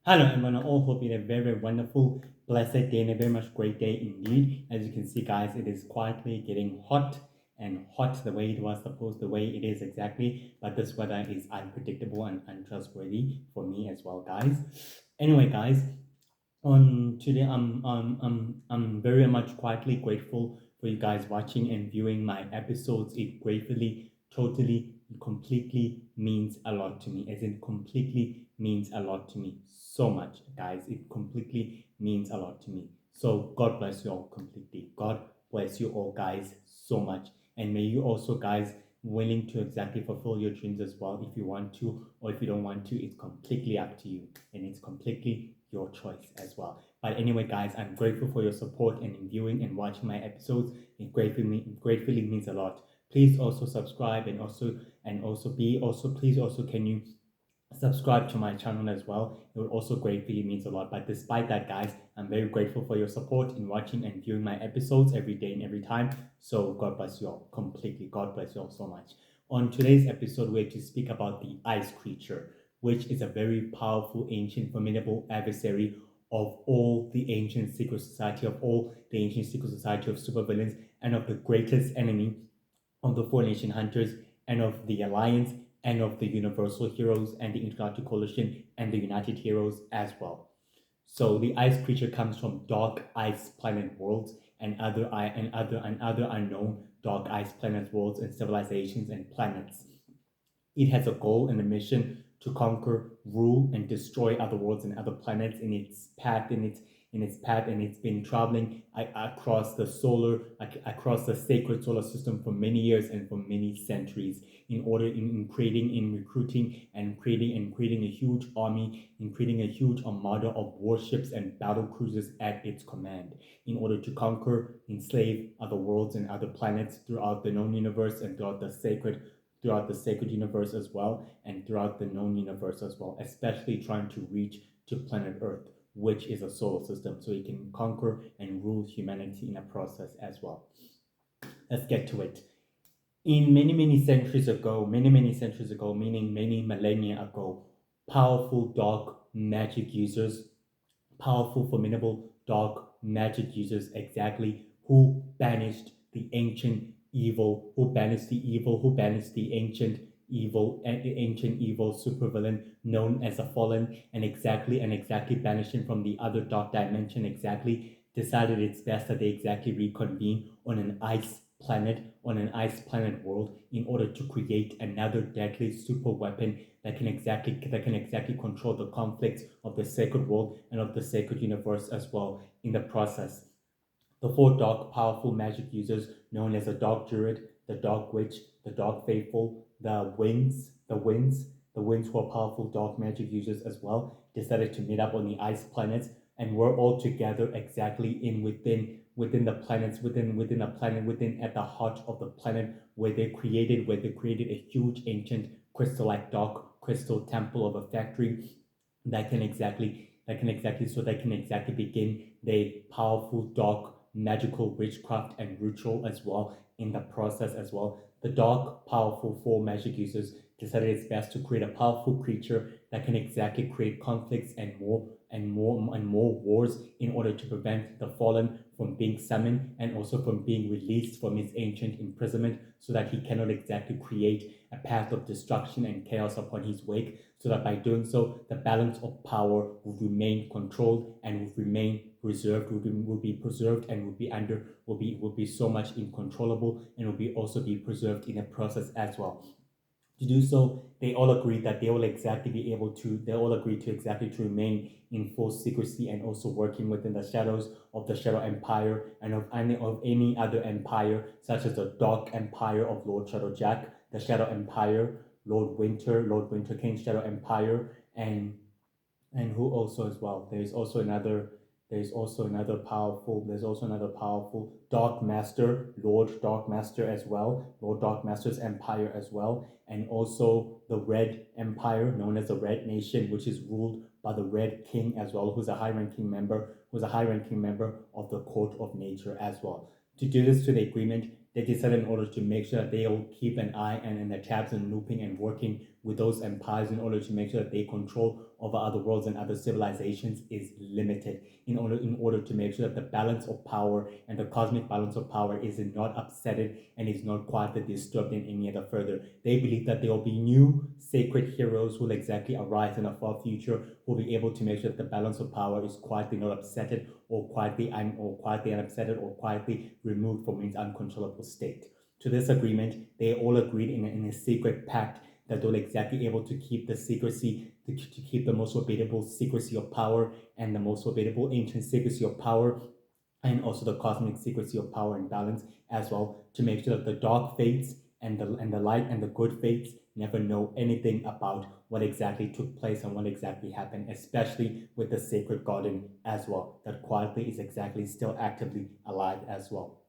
Hello everyone, I all hope you had a very, very wonderful, blessed day and a very much great day indeed. As you can see guys, it is quietly getting hot and hot the way it was supposed, the way it is exactly. But this weather is unpredictable and untrustworthy for me as well, guys. Anyway, guys, on today I'm very much quietly grateful for you guys watching and viewing my episodes. It gratefully, totally, completely means a lot to me, as in completely means a lot to me so much, guys. It completely means a lot to me. So God bless you all completely. God bless you all, guys, so much. And may you also, guys, willing to exactly fulfill your dreams as well. If you want to or if you don't want to, it's completely up to you, and it's completely your choice as well. But anyway, guys, I'm grateful for your support and in viewing and watching my episodes. It gratefully means a lot. Please also subscribe and also please also can you subscribe to my channel as well. It would also gratefully means a lot. But despite that, guys, I'm very grateful for your support in watching and viewing my episodes every day and every time. So God bless you all completely. God bless you all so much. On today's episode, we're to speak about the ice creature, which is a very powerful, ancient, formidable adversary of all the ancient secret society, of all the ancient secret society of supervillains, and of the greatest enemy of the four nation hunters, and of the alliance, and of the universal heroes, and the intergalactic coalition, and the united heroes as well. So the ice creature comes from dark ice planet worlds and other unknown dark ice planet worlds and civilizations and planets. It has a goal and a mission to conquer, rule, and destroy other worlds and other planets in its path. And it's been traveling across across the sacred solar system for many years and for many centuries, in creating, in recruiting, and creating a huge army, in creating a huge armada of warships and battle cruisers at its command, in order to conquer, enslave other worlds and other planets throughout the known universe and throughout the sacred universe as well, and throughout the known universe as well, especially trying to reach to planet Earth, which is a solar system, so he can conquer and rule humanity in a process as well. Let's get to it. In many centuries ago, meaning many millennia ago, powerful dark magic users, powerful, formidable dark magic users exactly, who banished the ancient evil, who banished the ancient evil supervillain known as a fallen, and exactly banished him from the other dark dimension, exactly decided it's best that they exactly reconvene on an ice planet world, in order to create another deadly super weapon that can exactly control the conflicts of the sacred world and of the sacred universe as well in the process. The four dark powerful magic users known as the Dark Druid, the Dark Witch, the Dark Faithful, the Winds who are powerful dark magic users as well, decided to meet up on the ice planets, and were all together exactly in within the planets, within a planet, within at the heart of the planet, where they created a huge ancient crystal-like dark crystal temple of a factory that can exactly begin the powerful dark magical witchcraft and ritual as well in the process as well. The dark powerful four magic users decided it's best to create a powerful creature that can exactly create conflicts and more wars, in order to prevent the fallen from being summoned and also from being released from his ancient imprisonment, so that he cannot exactly create a path of destruction and chaos upon his wake, so that by doing so, the balance of power would remain controlled and would remain reserved, will be preserved, and would be so much incontrollable, and will be preserved in a process as well. To do so, they all agreed that they all agreed to exactly to remain in full secrecy, and also working within the shadows of the Shadow Empire, and of any other empire, such as the Dark Empire of Lord Shadowjack, the Shadow Empire, Lord Winter King Shadow Empire, and who also as well. There's also another powerful Dark Master, Lord Dark Master as well, Lord Dark Master's empire as well, and also the Red Empire, known as the Red Nation, which is ruled by the Red King as well, who's a high ranking member of the Court of Nature as well. To do this to the agreement, they decided in order to make sure that they'll keep an eye and the tabs and looping and working with those empires in order to make sure that they control over other worlds and other civilizations is limited in order to make sure that the balance of power and the cosmic balance of power is not upsetted and is not quietly disturbed in any other further. They believe that there will be new sacred heroes who will exactly arise in a far future who will be able to make sure that the balance of power is quietly not upsetted or quietly unupsetted or quietly removed from its uncontrollable state. To this agreement, they all agreed in a secret pact that they'll exactly able to keep the secrecy, to keep the most forbidden secrecy of power and the most forbidden ancient secrecy of power, and also the cosmic secrecy of power and balance as well, to make sure that the dark fates and the light and the good fates never know anything about what exactly took place and what exactly happened, especially with the sacred garden as well, that quietly is exactly still actively alive as well.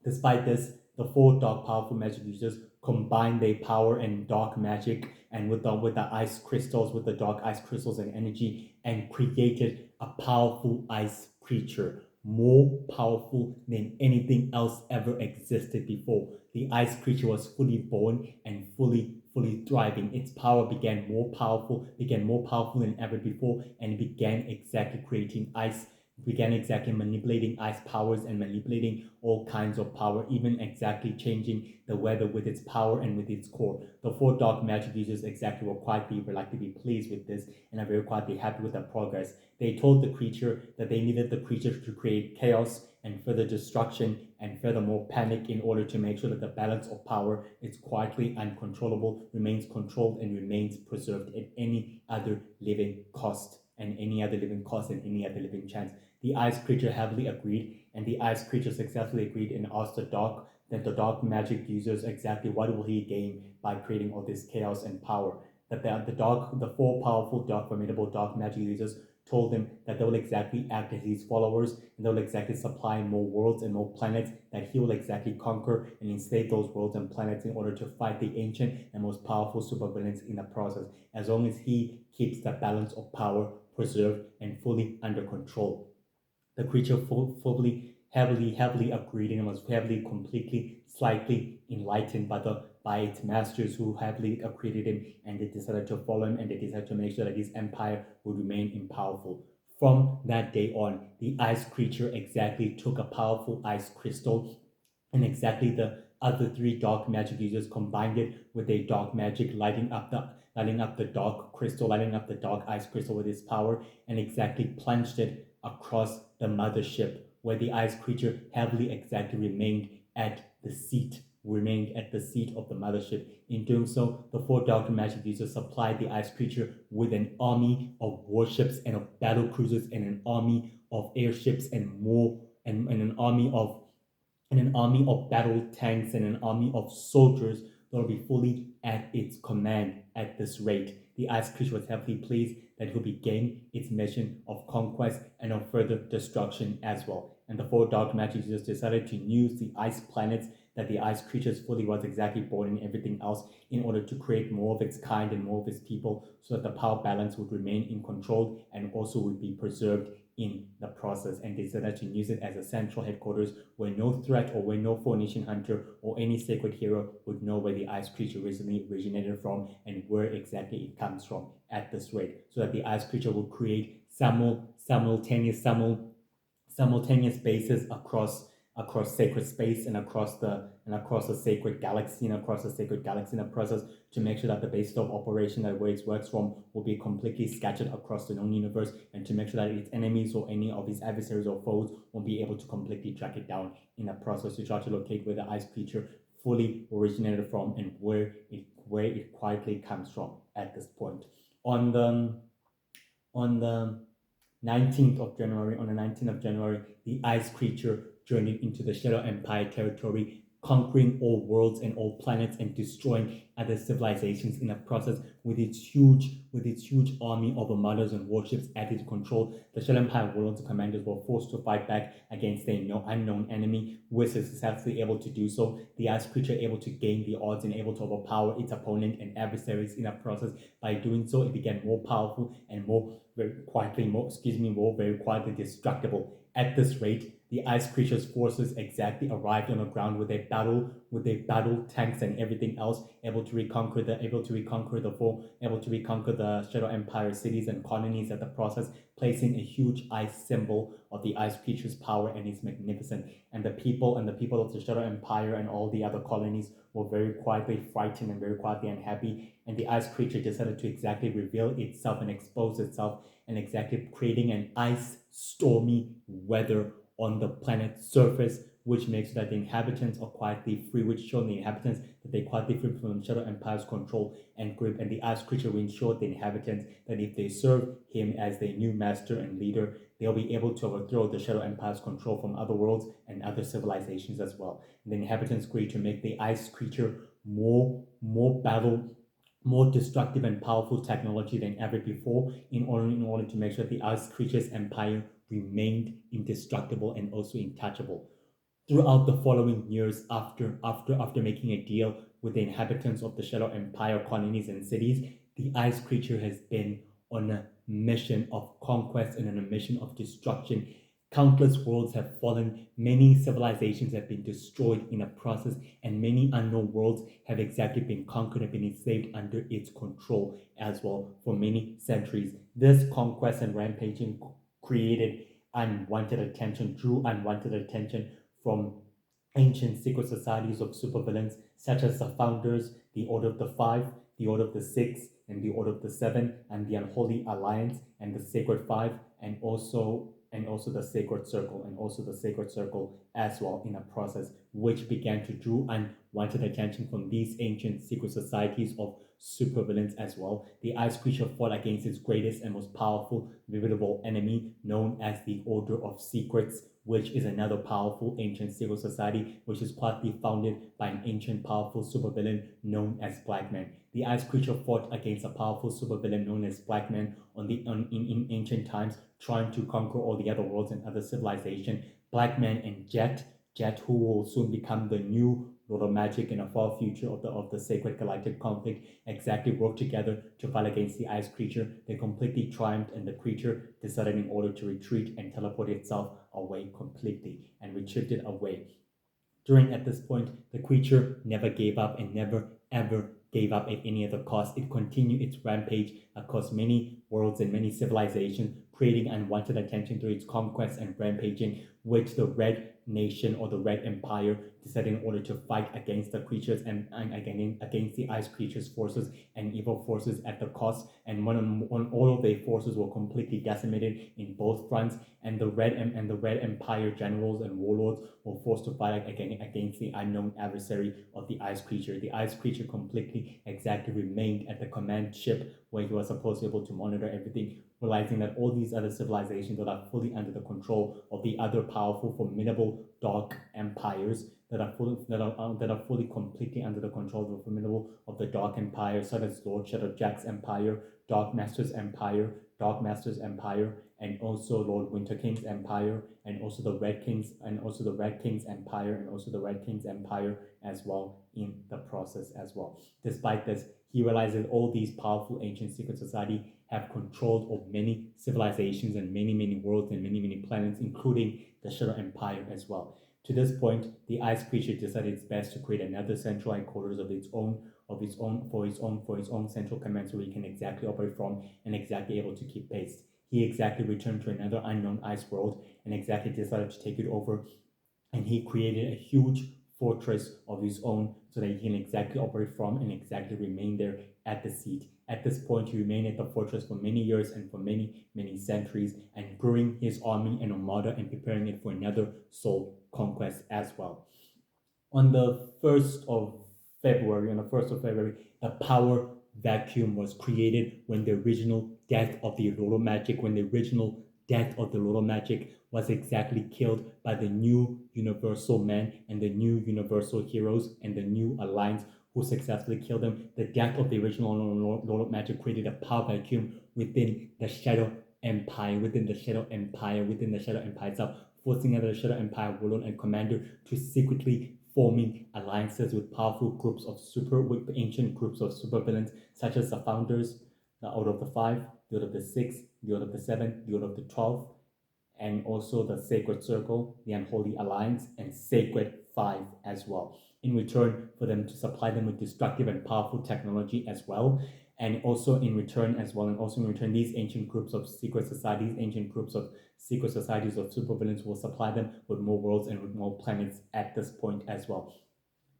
Despite this, the four dark powerful magic users combine their power and dark magic and with the ice crystals, with the dark ice crystals and energy, and created a powerful ice creature, more powerful than anything else ever existed before. The ice creature was fully born and fully thriving. Its power began more powerful than ever before, and it began exactly creating ice, began exactly manipulating ice powers and manipulating all kinds of power, even exactly changing the weather with its power and with its core. The four dark magic users exactly were quietly reluctantly pleased with this and are very quietly happy with their progress. They told the creature that they needed the creature to create chaos and further destruction and furthermore panic in order to make sure that the balance of power is quietly uncontrollable, remains controlled, and remains preserved at any other living cost and any other living chance. The ice creature heavily agreed, and the ice creature successfully agreed and asked the dark magic users exactly what will he gain by creating all this chaos and power. That the four powerful formidable dark magic users told him that they will exactly act as his followers and they will exactly supply more worlds and more planets that he will exactly conquer and enslave those worlds and planets in order to fight the ancient and most powerful supervillains in the process, as long as he keeps the balance of power preserved and fully under control. The creature heavily agreed and was completely, slightly enlightened by its masters who heavily agreed him, and they decided to follow him and they decided to make sure that his empire would remain powerful. From that day on, the ice creature exactly took a powerful ice crystal, and exactly the other three dark magic users combined it with a dark magic, lighting up the dark crystal, lighting up the dark ice crystal with its power, and exactly plunged it across the mothership, where the ice creature heavily exactly remained at the seat of the mothership. In doing so, the four dark magic users supplied the ice creature with an army of warships and of battle cruisers and an army of airships and more and an army of battle tanks and an army of soldiers that will be fully at its command at this rate. The ice creature was heavily pleased that it would begin its mission of conquest and of further destruction as well. And the four dark magic users decided to use the ice planets that the ice creatures fully was exactly born and everything else in order to create more of its kind and more of its people so that the power balance would remain in control and also would be preserved in the process, and decided to use it as a central headquarters where no threat or where no formation hunter or any sacred hero would know where the ice creature originally originated from and where exactly it comes from at this rate, so that the ice creature will create simultaneous bases across sacred space and across the sacred galaxy in the process, to make sure that the base of operation that where it works from will be completely scattered across the known universe, and to make sure that its enemies or any of its adversaries or foes won't be able to completely track it down in the process, to try to locate where the ice creature fully originated from and where it quietly comes from at this point. On the 19th of January, on the 19th of January, the ice creature journeyed into the Shadow Empire territory, conquering all worlds and all planets and destroying other civilizations in the process, with its huge army of armadas and warships at its control, the Shadow Empire warlords and commanders were forced to fight back against a unknown enemy, who was successfully able to do so. The ice creature able to gain the odds and able to overpower its opponent and adversaries in that process. By doing so, it became more powerful and more very quietly destructible. At this rate, the ice creature's forces exactly arrived on the ground with a battle tanks and everything else, able to reconquer the Shadow Empire cities and colonies at the process, placing a huge ice symbol of the ice creature's power and its magnificence. And the people of the Shadow Empire and all the other colonies were very quietly frightened and very quietly unhappy. And the ice creature decided to exactly reveal itself and expose itself, and exactly creating an ice stormy weather on the planet's surface, which makes that the inhabitants are quietly free, which show the inhabitants that they quietly free from the Shadow Empire's control and grip. And the ice creature will ensure the inhabitants that if they serve him as their new master and leader, they'll be able to overthrow the Shadow Empire's control from other worlds and other civilizations as well. And the inhabitants agree to make the ice creature more more destructive and powerful technology than ever before, in order to make sure the ice creature's empire remained indestructible and also untouchable. Throughout the following years, after making a deal with the inhabitants of the Shadow Empire colonies and cities, the ice creature has been on a mission of conquest and on a mission of destruction. Countless worlds have fallen, many civilizations have been destroyed in a process, and many unknown worlds have exactly been conquered and been enslaved under its control as well for many centuries. This conquest and rampaging created unwanted attention, drew unwanted attention from ancient secret societies of supervillains such as the Founders, the Order of the Five, the Order of the Six, and the Order of the Seven, and the Unholy Alliance, and the Sacred Five, and also the Sacred Circle as well in a process, which began to draw unwanted attention from these ancient secret societies of supervillains as well. The ice creature fought against its greatest and most powerful veritable enemy, known as the Order of Secrets, which is another powerful ancient secret society, which is partly founded by an ancient powerful supervillain known as Blackman. The ice creature fought against a powerful supervillain known as Blackman in ancient times, trying to conquer all the other worlds and other civilization. Blackman and Jet, who will soon become the new Lord of Magic in a far future of the Sacred Galactic conflict, exactly work together to fight against the ice creature. They completely triumphed, and the creature decided in order to retreat and teleport itself away completely and retreated away. At this point, the creature never gave up and never ever gave up at any other cost. It continued its rampage across many worlds and many civilizations, creating unwanted attention through its conquests and rampaging, which the Red Nation or the Red Empire decided in order to fight against the creatures and against the ice creatures' forces and evil forces at the cost. And when all of their forces were completely decimated in both fronts, and the Red Empire generals and warlords were forced to fight against the unknown adversary of the ice creature. The ice creature completely exactly remained at the command ship where he was supposed to be able to monitor everything, realizing that all these other civilizations that are fully under the control of the other powerful, formidable dark empires that are fully completely under the control of the formidable of the Dark Empire, such as Lord Shadowjack's Empire, Dark Master's Empire, and also Lord Winterking's Empire, and also the Red King's Empire, and also the Red King's Empire as well in the process as well. Despite this, he realizes all these powerful ancient secret society have control of many civilizations and many worlds and many planets, including the Shadow Empire as well. To this point, the ice creature decided it's best to create another central headquarters of its own for its own central command, so he can exactly operate from and exactly able to keep pace. He exactly returned to another unknown ice world and exactly decided to take it over, and he created a huge fortress of his own so that he can exactly operate from and exactly remain there at the seat. At this point, he remained at the fortress for many years and for many centuries, and growing his army and armada and preparing it for another soul conquest as well. On the 1st of February, the power vacuum was created when the original death of the Lord of Magic, was exactly killed by the new Universal Man and the new Universal Heroes and the new Alliance, who successfully killed him. The death of the original Lord of Magic created a power vacuum within the Shadow Empire, within the Shadow Empire itself, forcing out the Shadow Empire warlord and commander to secretly forming alliances with powerful groups of with ancient groups of supervillains, such as the Founders, the Order of the Five, the Order of the Six, the Order of the Seven, the Order of the 12, and also the Sacred Circle, the Unholy Alliance, and Sacred Five as well. In return, for them to supply them with destructive and powerful technology as well. And also in return, these ancient groups of secret societies, of supervillains will supply them with more worlds and with more planets at this point as well.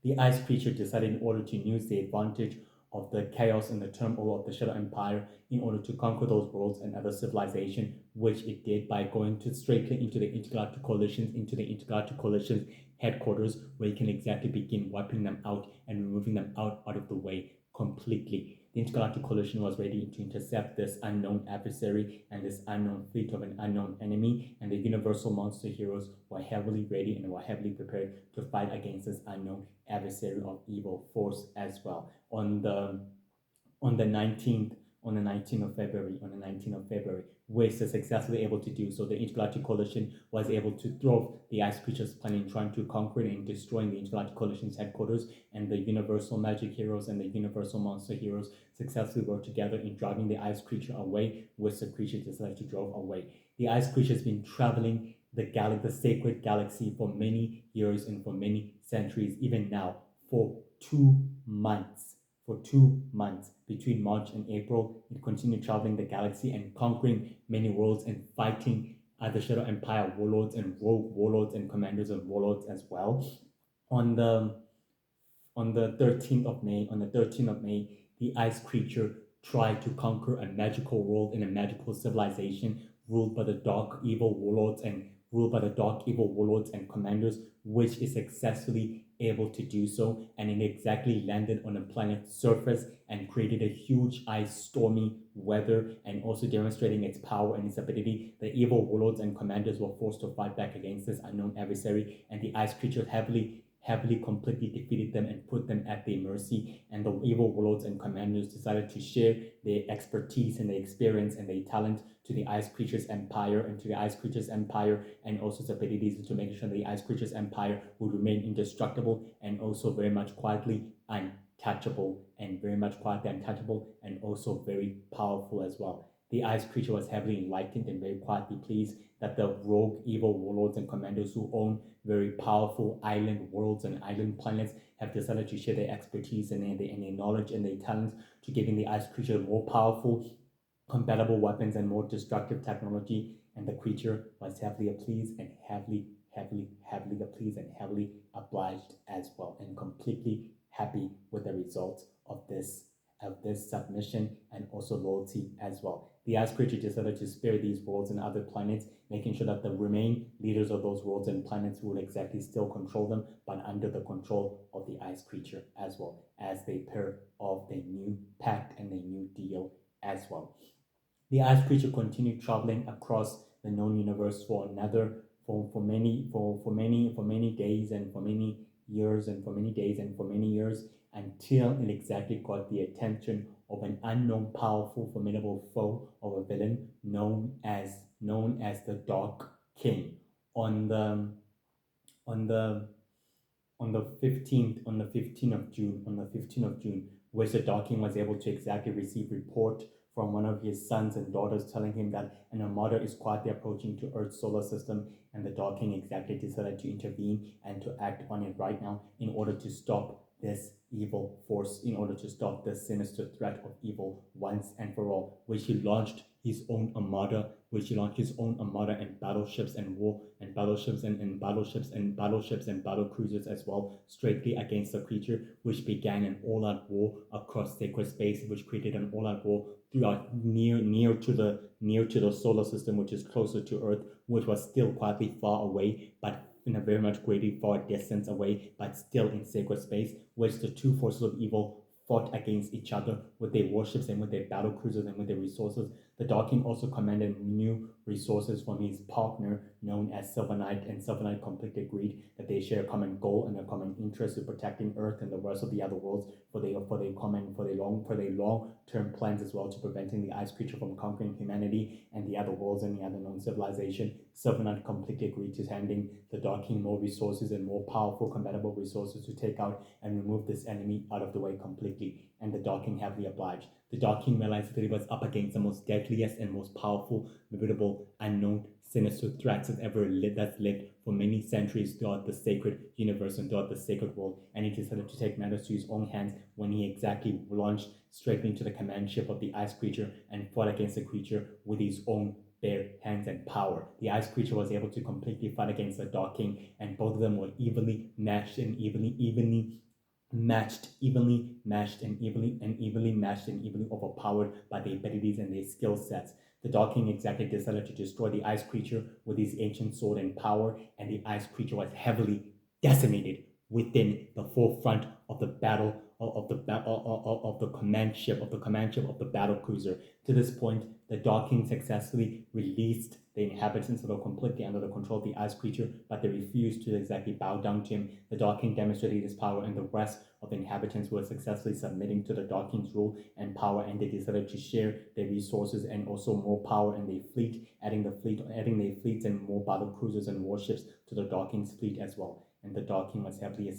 The ice creature decided in order to use the advantage of the chaos and the turmoil of the Shadow Empire in order to conquer those worlds and other civilization, which it did by going straightly into the Intergalactic Coalition's headquarters, where you can exactly begin wiping them out and removing them out of the way completely. The Intergalactic Coalition was ready to intercept this unknown adversary and this unknown fleet of an unknown enemy, and the Universal Monster Heroes were heavily ready and were heavily prepared to fight against this unknown adversary of evil force as well. On the 19th of February, Waste is successfully able to do so. The Intergalactic Coalition was able to throw the Ice Creature's plan in trying to conquer it and destroying the Intergalactic Coalition's headquarters, and the Universal Magic Heroes and the Universal Monster Heroes successfully worked together in driving the Ice Creature away, which the creature decided to drive away. The Ice Creature has been traveling the sacred galaxy for many years and for many centuries, even now, for 2 months. For 2 months, between March and April, it continued traveling the galaxy and conquering many worlds and fighting the Shadow Empire warlords and rogue warlords and commanders of warlords as well. On the 13th of May, the Ice Creature tried to conquer a magical world and a magical civilization ruled by the dark evil warlords and commanders, which is successfully able to do so, and it exactly landed on a planet's surface and created a huge ice stormy weather, and also demonstrating its power and its ability. The evil warlords and commanders were forced to fight back against this unknown adversary, and the Ice Creature heavily completely defeated them and put them at their mercy. And the evil warlords and commanders decided to share their expertise and their experience and their talent to the Ice Creature's empire and also its abilities to make sure the Ice Creature's empire would remain indestructible and also very much quietly untouchable and also very powerful as well. The Ice Creature was heavily enlightened and very quietly pleased that the rogue evil warlords and commanders who own very powerful island worlds and island planets have decided to share their expertise and their knowledge and their talents to giving the Ice Creature more powerful, compatible weapons and more destructive technology. And the creature was heavily pleased and heavily obliged as well, and completely happy with the results of this submission and also loyalty as well. The Ice Creature decided to spare these worlds and other planets, making sure that the remaining leaders of those worlds and planets would exactly still control them, but under the control of the Ice Creature as well, as they pair of the new pact and the new deal as well. The Ice Creature continued traveling across the known universe for many days and for many years until it exactly got the attention of an unknown, powerful, formidable foe of a villain known as the Dark King. On the 15th of June, which the Dark King was able to exactly receive report from one of his sons and daughters telling him that an armada is quietly approaching to Earth's solar system, and the Dark King exactly decided to intervene and to act on it right now in order to stop this evil force, in order to stop this sinister threat of evil once and for all, which he launched his own armada and battleships and battle cruisers as well, straightly against the creature, which began an all-out war across sacred space, which created an all-out war throughout near to the solar system, which is closer to Earth, which was still quietly far away, but in a very much greatly far distance away, but still in sacred space, which the two forces of evil fought against each other with their warships and with their battle cruisers and with their resources, The Dark King also commanded new resources from his partner known as Silver Knight, and Silver Knight completely agreed that they share a common goal and a common interest in protecting Earth and the rest of the other worlds for their long term plans as well to preventing the Ice Creature from conquering humanity and the other worlds and the other known civilization. Silver Knight completely agreed to handing the Dark King more resources and more powerful compatible resources to take out and remove this enemy out of the way completely, and the Dark King heavily obliged. The Dark King realized that he was up against the most deadliest and most powerful, formidable, unknown, sinister threats that's lived for many centuries throughout the sacred universe and throughout the sacred world, and he decided to take matters to his own hands when he exactly launched straight into the command ship of the Ice Creature and fought against the creature with his own bare hands and power. The Ice Creature was able to completely fight against the Dark King, and both of them were evenly matched and evenly overpowered by their abilities and their skill sets. The Dark King exactly decided to destroy the Ice Creature with his ancient sword and power, and the Ice Creature was heavily decimated within the forefront of the battle of the command ship of the battle cruiser. To this point, the Dark King successfully released the inhabitants that were completely under the control of the Ice Creature, but they refused to exactly bow down to him. The Dark King demonstrated his power, and the rest of the inhabitants were successfully submitting to the Dark King's rule and power, and they decided to share their resources and also more power in their fleet, adding their fleets and more battle cruisers and warships to the Dark King's fleet as well. And the Dark King was heavily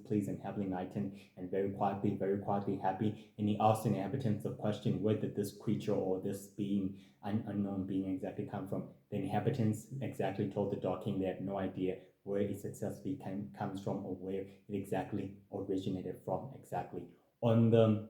pleased and heavily enlightened and very quietly happy. And he asked the inhabitants the question, where did this creature or this being, unknown being, exactly come from? The inhabitants exactly told the Dark King they had no idea where it successfully comes from or where it exactly originated from exactly. On the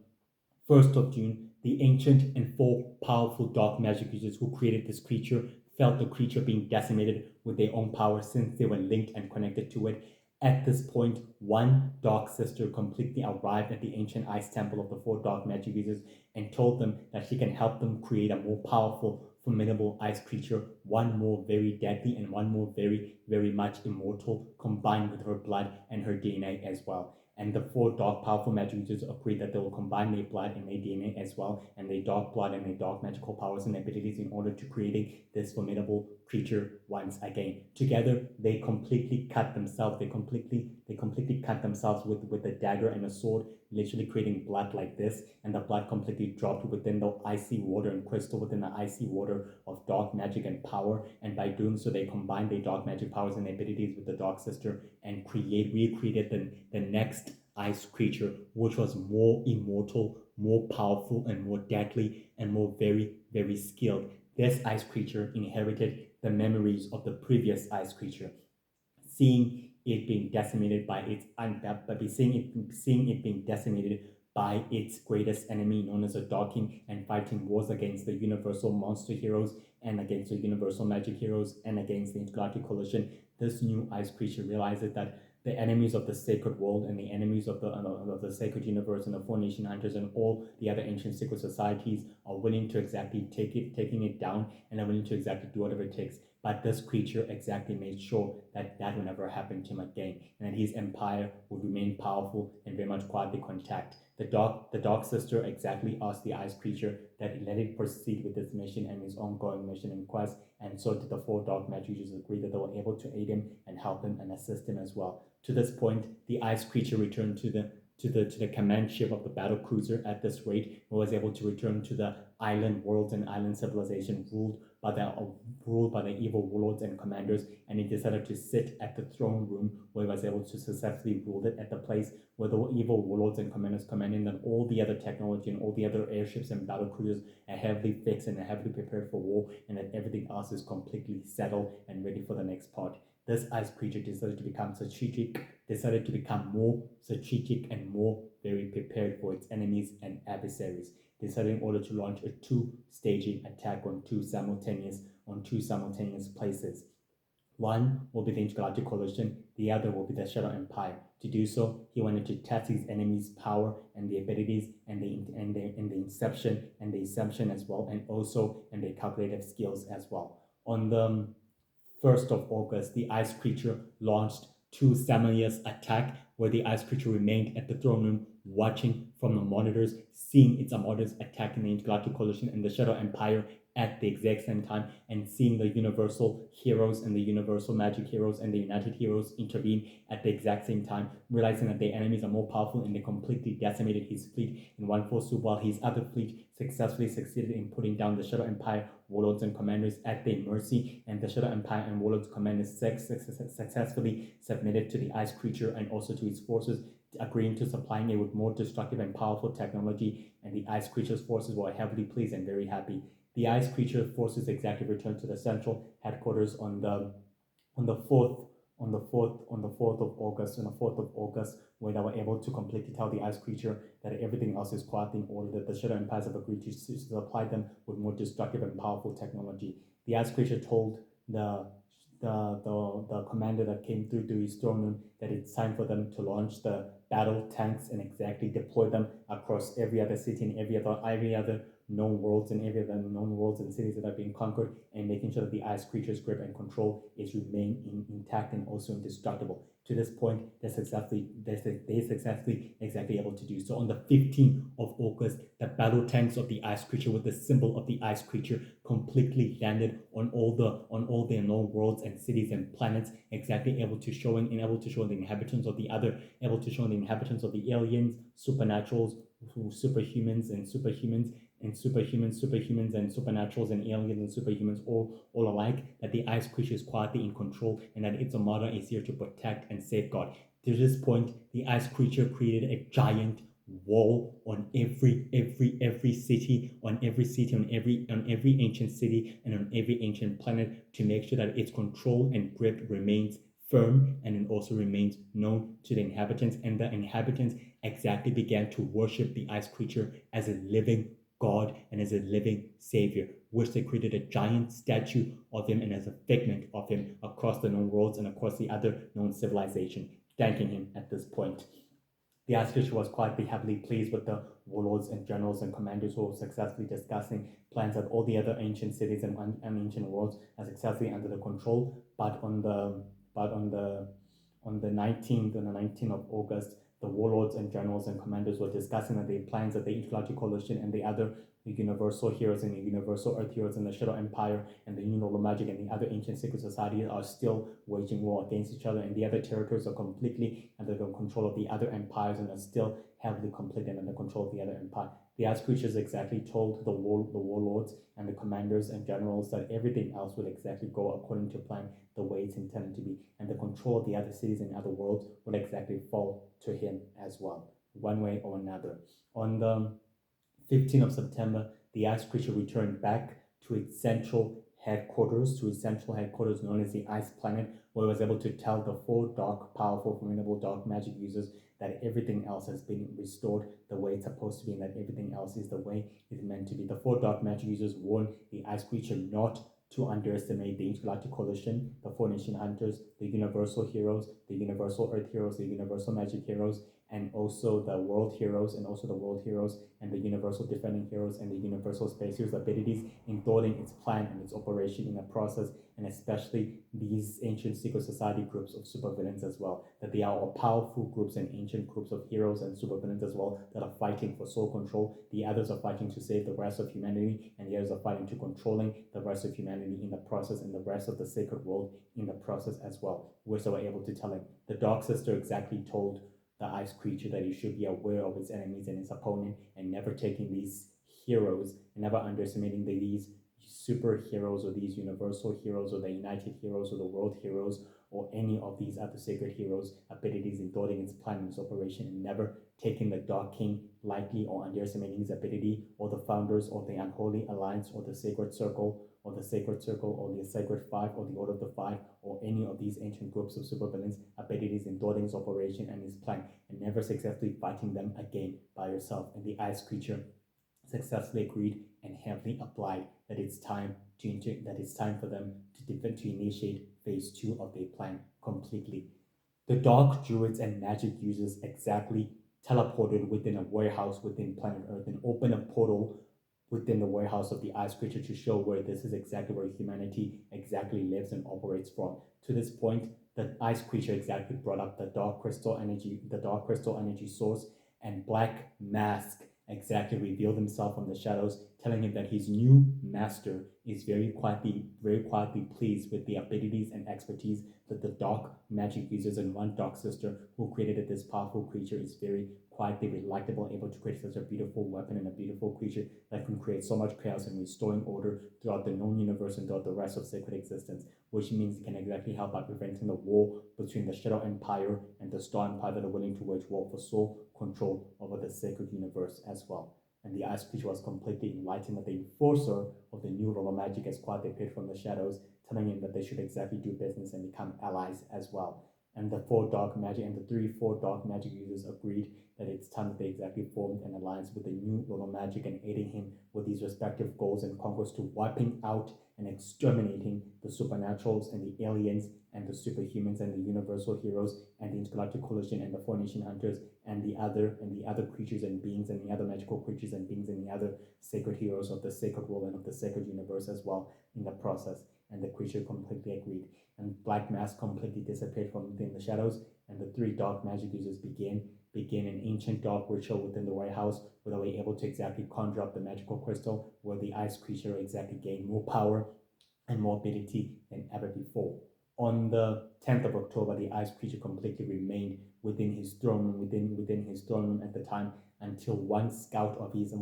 1st of June, the ancient and four powerful dark magic users who created this creature felt the creature being decimated with their own power since they were linked and connected to it. At this point, one dark sister completely arrived at the ancient ice temple of the four dark magic users and told them that she can help them create a more powerful, formidable ice creature, one more very deadly and one more very much immortal, combined with her blood and her DNA as well. And the four dark powerful magic users agreed that they will combine their blood and their DNA as well, and their dark blood and their dark magical powers and abilities in order to create this formidable creature once again. Together, they completely cut themselves. They completely cut themselves with a dagger and a sword, literally creating blood like this, and the blood completely dropped within the icy water and crystal within the icy water of dark magic and power. And by doing so, they combined their dark magic powers and abilities with the Dark Sister and recreated the next ice creature, which was more immortal, more powerful, and more deadly, and more very skilled. This ice creature inherited the memories of the previous ice creature, seeing it being decimated by seeing it being decimated by its greatest enemy known as the Dark King, and fighting wars against the Universal Monster Heroes and against the Universal Magic Heroes and against the Intergalactic Coalition. This new ice creature realizes that the enemies of the sacred world and the enemies of the sacred universe and the four nation hunters and all the other ancient secret societies are willing to exactly taking it down, and are willing to exactly do whatever it takes. But this creature exactly made sure that that will never happen to him again, and that his empire would remain powerful and very much quietly contact. The dark sister exactly asked the ice creature that it let it proceed with its mission and his ongoing mission and quest, and so did the four dark magic users agree that they were able to aid him and help him and assist him as well. To this point, the ice creature returned to the command ship of the battle cruiser at this rate, and was able to return to the island worlds and island civilization ruled by the evil warlords and commanders, and he decided to sit at the throne room where he was able to successfully rule it at the place where the evil warlords and commanders commanding that all the other technology and all the other airships and battle cruisers are heavily fixed and are heavily prepared for war, and that everything else is completely settled and ready for the next part. This ice creature decided to become more strategic and more very prepared for its enemies and adversaries, decided in order to launch a two-staging attack on two simultaneous places. One will be the Intergalactic Coalition, the other will be the Shadow Empire. To do so, he wanted to test his enemies' power and the abilities and the inception and the assumption as well, and also in their calculative skills as well. On the 1st of August, the ice creature launched two simultaneous attack where the ice creature remained at the throne room watching from the monitors, seeing its armadas attacking the Intergalactic Coalition and the Shadow Empire at the exact same time, and seeing the Universal Heroes and the Universal Magic Heroes and the United Heroes intervene at the exact same time, realizing that their enemies are more powerful, and they completely decimated his fleet in one fell swoop, while his other fleet successfully succeeded in putting down the Shadow Empire warlords and commanders at their mercy, and the Shadow Empire and warlords commanders successfully submitted to the ice creature and also to its forces, agreeing to supplying it with more destructive and powerful technology, and the ice creature's forces were heavily pleased and very happy. The ice creature forces exactly returned to the central headquarters on the 4th of August, where they were able to completely tell the ice creature that everything else is quietly in order, that the Shadow Empires have agreed to supply them with more destructive and powerful technology. The ice creature told the commander that came through to his throne room that it's time for them to launch the battle tanks and exactly deploy them across every other city and every other known worlds and every other known worlds and cities that are being conquered, and making sure that the ice creature's grip and control is remain intact and also indestructible. To this point, they're successfully exactly able to do so. On the 15th of August, the battle tanks of the ice creature with the symbol of the ice creature completely landed on all the known worlds and cities and planets, exactly able to show the inhabitants of the other, able to show the inhabitants of the aliens, supernaturals, superhumans and superhumans, and superhumans and supernaturals and aliens and superhumans all alike, that the ice creature is quietly in control and that its armada is here to protect and safeguard. To this point, the ice creature created a giant wall on every city, on every ancient city and on every ancient planet, to make sure that its control and grip remains firm and it also remains known to the inhabitants, and the inhabitants exactly began to worship the ice creature as a living God and as a living savior, which they created a giant statue of him and as a figment of him across the known worlds and across the other known civilization, thanking him at this point. The ice creature was quite heavily pleased with the warlords and generals and commanders who were successfully discussing plans that all the other ancient cities and ancient worlds are successfully under the control. But on the 19th of August, the warlords and generals and commanders were discussing that the plans that the Intergalactic Coalition and the other Universal Heroes and the Universal Earth Heroes and the Shadow Empire and the Universal Magic and the other ancient secret societies are still waging war against each other, and the other territories are completely under the control of the other empires and are still heavily completely under control of the other empire. The ice creatures exactly told the warlords and the commanders and generals that everything else would exactly go according to plan, the way it's intended to be, and the control of the other cities and other worlds would exactly fall to him as well, one way or another. On the 15th of September, the ice creature returned back to its central headquarters, known as the Ice Planet, where it was able to tell the four dark, powerful, formidable dark magic users that everything else has been restored the way it's supposed to be, and that everything else is the way it's meant to be. The four dark magic users warned the ice creature not to underestimate the Intergalactic Coalition, the four nation hunters, the Universal Heroes, the Universal Earth Heroes, the Universal Magic Heroes, and also the World Heroes, and the Universal Defending Heroes, and the Universal Space Heroes abilities in thwarting its plan and its operation in the process, and especially these ancient secret society groups of supervillains as well, that they are powerful groups and ancient groups of heroes and supervillains as well that are fighting for soul control. The others are fighting to save the rest of humanity, and the others are fighting to controlling the rest of humanity in the process, and the rest of the sacred world in the process as well, which they were able to tell him. The Dark Sister exactly told the ice creature that he should be aware of his enemies and his opponent, and never taking these heroes and never underestimating these superheroes or these universal heroes or the United Heroes or the World Heroes or any of these other sacred heroes' abilities in thwarting its plan and its operation, and never taking the Dark King lightly or underestimating his ability, or the founders or the Unholy Alliance or the Sacred Circle or the Sacred Circle or the Sacred Five or the Order of the Five or any of these ancient groups of supervillains' abilities in thwarting his operation and his plan, and never successfully fighting them again by yourself. And the ice creature successfully agreed and heavily applied that it's time for them to initiate phase 2 of their plan completely. The dark druids and magic users exactly teleported within a warehouse within planet Earth and opened a portal within the warehouse of the ice creature to show where this is exactly where humanity exactly lives and operates from. To this point, the ice creature exactly brought up the dark crystal energy source, and Black Mask exactly revealed himself from the shadows, telling him that his new master is very quietly pleased with the abilities and expertise that the dark magic users and one dark sister who created this powerful creature is very quietly reluctable, able to create such a beautiful weapon and a beautiful creature that can create so much chaos and restoring order throughout the known universe and throughout the rest of sacred existence, which means it can exactly help by preventing the war between the Shadow Empire and the Star Empire that are willing to wage war for sole control over the sacred universe as well. And the Ice Creature was completely enlightened that the enforcer of the new law of magic has quietly appeared from the shadows, telling him that they should exactly do business and become allies as well. And the four dark magic users agreed that it's time that they exactly formed an alliance with the new Lord of Magic and aiding him with these respective goals and conquests to wiping out and exterminating the supernaturals and the aliens and the superhumans and the universal heroes and the intergalactic coalition and the four nation hunters and the other creatures and beings and the other magical creatures and beings and the other sacred heroes of the sacred world and of the sacred universe as well in the process. And the creature completely agreed. And Black Mask completely disappeared from within the shadows, and the three dark magic users began an ancient dark ritual within the warehouse where they were able to exactly conjure up the magical crystal where the ice creature exactly gained more power and more ability than ever before. On the 10th of October, the ice creature completely remained within his throne room, within his throne room at the time, until one scout of his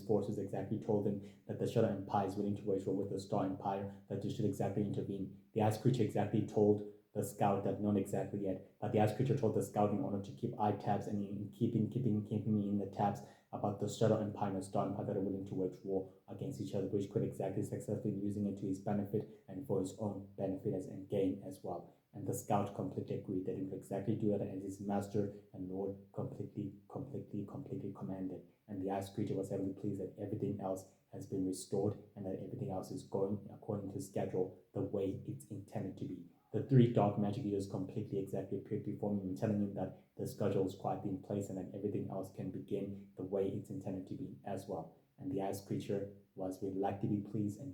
forces exactly told him that the Shadow Empire is willing to wage war with the Star Empire, that they should exactly intervene. The ice creature exactly told the scout that not exactly yet, but the ice creature told the scout in order to keep eye tabs and in keeping me in the tabs about the Shadow Empire and the Star Empire that are willing to wage war against each other, which could exactly successfully using it to his benefit and for his own benefit as and gain as well. And the scout completely agreed that he would exactly do that as his master and lord completely commanded. And the ice creature was heavily pleased that everything else has been restored and that everything else is going according to schedule the way it's intended to be. The three dark magic users completely exactly appeared before me, telling him that the schedule is quietly in place and that everything else can begin the way it's intended to be as well. And the ice creature was reluctantly pleased and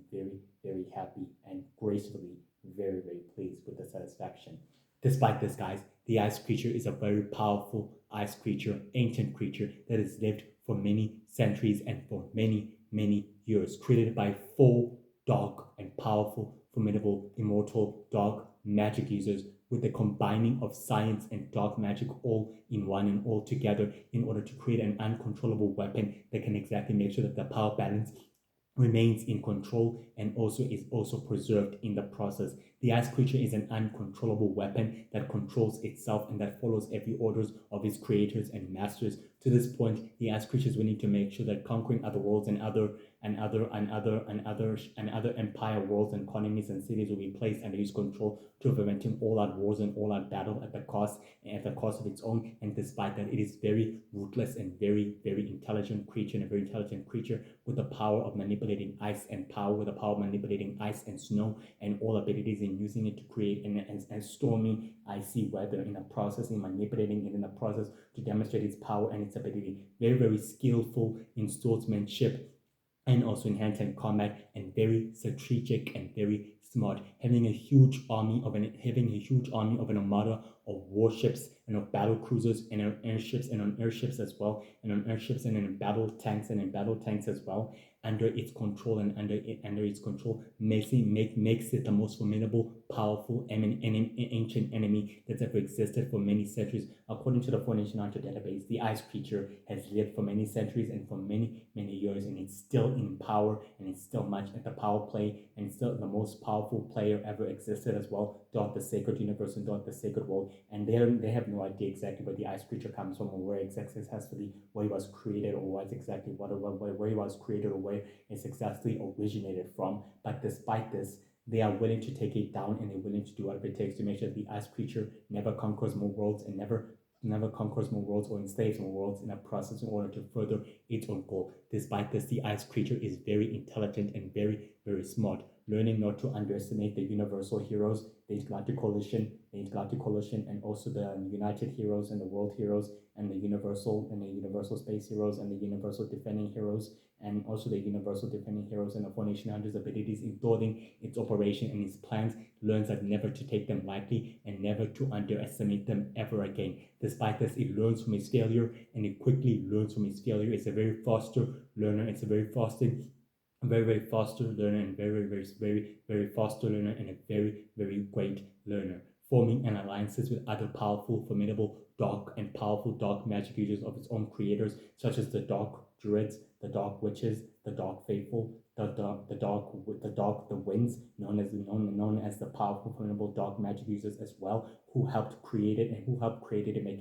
very happy and gracefully very pleased with the satisfaction. Despite this, guys, the ice creature is a very powerful ice creature, ancient creature that has lived for many centuries and for many years, created by four dark and powerful, formidable, immortal dark magic users with the combining of science and dark magic all in one and all together in order to create an uncontrollable weapon that can exactly make sure that the power balance remains in control and also is also preserved in the process. The ice creature is an uncontrollable weapon that controls itself and that follows every orders of its creators and masters. To this point, the ice creature is willing to make sure that conquering other worlds and other empire worlds and colonies and cities will be placed under his control to preventing all out wars and all out battle at the cost of its own. And despite that, it is very ruthless and very intelligent creature and a very intelligent creature with the power of manipulating ice and power with the power of manipulating ice and snow and all abilities in using it to create and stormy icy weather in the process, in manipulating it in the process to demonstrate its power and its ability. Very skillful in swordsmanship and also in hand-to-hand combat and very strategic and very smart, having a huge army of an armada of warships and of battle cruisers and on airships and on airships as well, and on airships and in battle tanks as well under its control and under its control makes it the most formidable, powerful ancient enemy that's ever existed for many centuries. According to the Four Nation Hunter database, the ice creature has lived for many centuries and for many years, and it's still in power and it's still much at the power play and it's still the most powerful player ever existed as well throughout the sacred universe and throughout the sacred world. And they have no idea exactly where the ice creature comes from or where exactly where he was created or where he was created or where it successfully originated from. But despite this, they are willing to take it down and they're willing to do whatever it takes to make sure the ice creature never conquers more worlds and never conquers more worlds or enslaves more worlds in a process in order to further its own goal. Despite this, the ice creature is very intelligent and very smart, learning not to underestimate the universal heroes, the Intergalactic Coalition, and also the United Heroes and the World Heroes, and the Universal Space Heroes, and the Universal Defending Heroes, and also the Universal Defending Heroes and the Formation Hunters' abilities in thwarting its operation and its plans, learns that never to take them lightly and never to underestimate them ever again. Despite this, it learns from its failure, and it quickly learns from its failure. It's a very faster learner. It's a very faster learner, and very faster learner, and a very great learner, forming an alliances with other formidable dark magic users of its own creators, such as the Dark Druids, the Dark Witches, the Dark Faithful, the Winds, known as the powerful, formidable dark magic users as well, who helped create it, making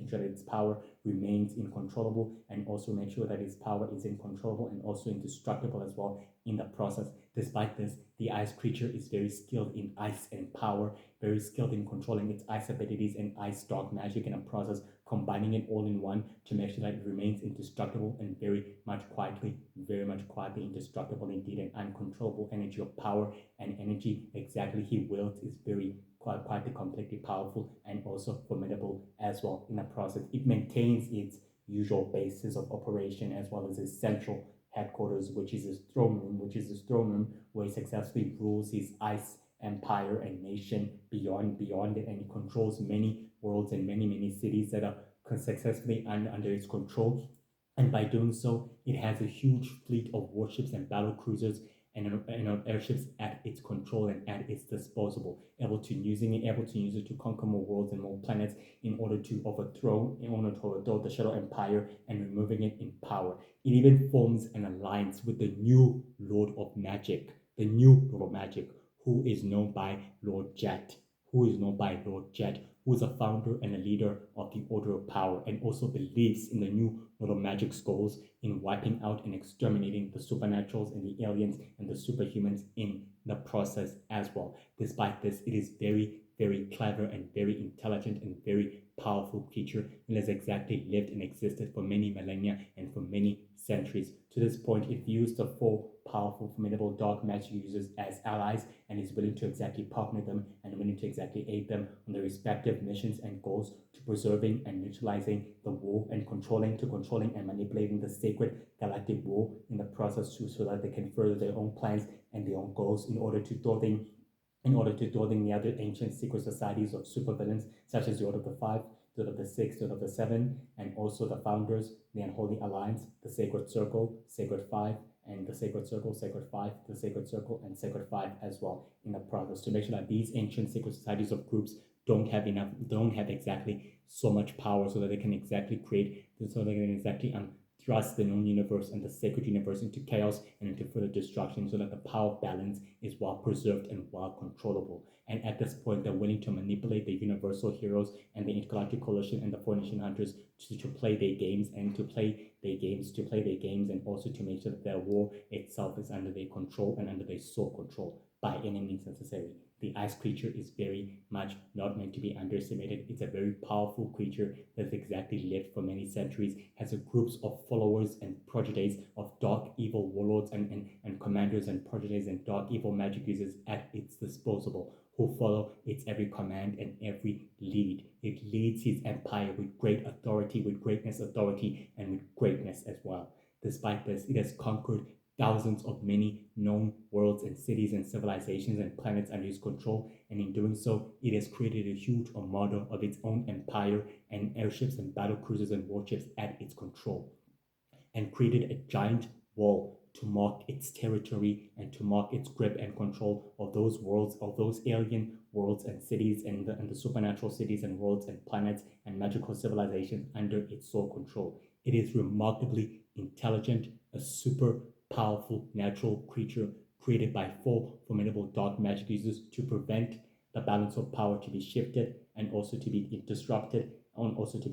sure that its power remains incontrollable, and also make sure that its power is incontrollable and also indestructible as well in the process. Despite this, the ice creature is very skilled in ice and power, very skilled in controlling its ice abilities and ice dark magic in a process, combining it all in one to make sure that it remains indestructible and very much quietly indestructible indeed, and uncontrollable energy of power and energy exactly he wields is very quite completely powerful and also formidable as well in the process. It maintains its usual basis of operation as well as its central headquarters, which is his throne room, where he successfully rules his ice empire and nation beyond it, and he controls many worlds and many cities that are successfully under its control. And by doing so, it has a huge fleet of warships and battle cruisers and airships at its control and at its disposal, able to use it to conquer more worlds and more planets in order to overthrow the Shadow Empire and removing it in power. It even forms an alliance with the new Lord of Magic, who is known by Lord Jet, who is a founder and a leader of the Order of Power, and also believes in the new Lord of Magic's goals in wiping out and exterminating the supernaturals and the aliens and the superhumans in the process as well. Despite this, it is very clever and very intelligent and very powerful creature, and has exactly lived and existed for many millennia and for many centuries. To this point, it views the four powerful, formidable dark magic users as allies, and is willing to exactly partner them and willing to exactly aid them on their respective missions and goals to preserving and neutralizing the war and controlling and manipulating the sacred galactic war in the process too, so that they can further their own plans and their own goals in order to thwarting the other ancient secret societies of supervillains, such as the Order of the Five, the Order of the Six, the Order of the Seven, and also the founders, the Unholy Alliance, the Sacred Circle, Sacred Five, and the Sacred Circle, Sacred Five, the Sacred Circle, and Sacred Five as well in the process, to make sure that these ancient secret societies of groups don't have exactly so much power, so that they can exactly thrust the known universe and the sacred universe into chaos and into further destruction, so that the power balance is well preserved and well controllable. And at this point, they're willing to manipulate the universal heroes and the Intergalactic Coalition and the Formation Hunters to play their games and and also to make sure that their war itself is under their control and under their sole control by any means necessary. The ice creature is very much not meant to be underestimated. It's a very powerful creature that's exactly lived for many centuries, has a groups of followers and proteges of dark evil warlords and commanders and proteges and dark evil magic users at its disposal, who follow its every command and every lead. It leads his empire with great authority, with greatness, authority, and with greatness as well. Despite this, it has conquered thousands of many known worlds and cities and civilizations and planets under its control, and in doing so, it has created a huge armada of its own empire and airships and battle cruisers and warships at its control, and created a giant wall to mark its territory and to mark its grip and control of those worlds, of those alien worlds and cities and the supernatural cities and worlds and planets and magical civilizations under its sole control. It is remarkably intelligent, a super powerful natural creature created by four formidable dark magic users to prevent the balance of power to be shifted and also to be disrupted and also to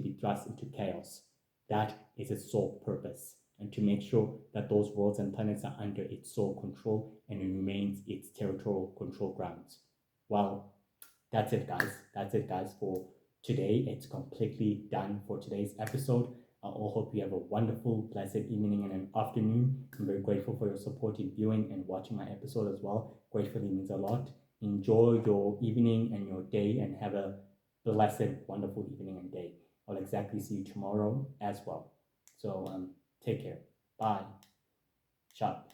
be thrust into chaos. That is its sole purpose, and to make sure that those worlds and planets are under its sole control and it remains its territorial control grounds. Well, that's it, guys. For today. It's completely done for today's episode. I all hope you have a wonderful, blessed evening and an afternoon. I'm very grateful for your support in viewing and watching my episode as well. Gratefully means a lot. Enjoy your evening and your day and have a blessed, wonderful evening and day. I'll exactly see you tomorrow as well. So take care. Bye. Ciao.